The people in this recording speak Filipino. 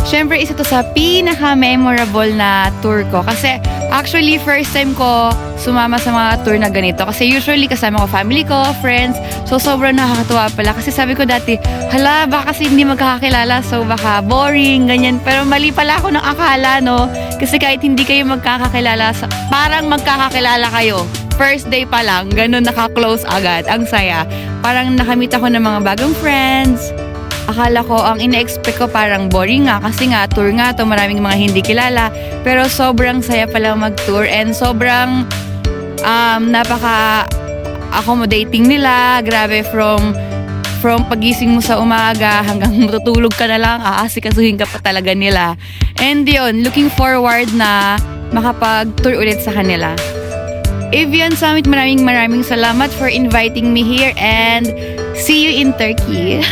Syempre, isa to sa pinaka-memorable na tour ko. Kasi actually, first time ko sumama sa mga tour na ganito. Kasi usually kasama ko family ko, friends. So sobrang nakakatuwa pala. Kasi sabi ko dati, hala, baka kasi hindi magkakakilala. So baka boring, ganyan. Pero mali pala ako ng akala, no? Kasi kahit hindi kayo magkakakilala, parang magkakakilala kayo. First day pa lang, ganun naka-close agad. Ang saya. Parang nakamit ako ng mga bagong friends. Akala ko, ang ina-expect ko parang boring nga kasi nga, tour nga to, maraming mga hindi kilala. Pero sobrang saya pala mag-tour and sobrang napaka-accommodating nila. Grabe, from pagising mo sa umaga hanggang matutulog ka na lang, aasikasuhin ka pa talaga nila. And yun, looking forward na makapag-tour ulit sa kanila. Avian Summit, maraming salamat for inviting me here and see you in Turkey.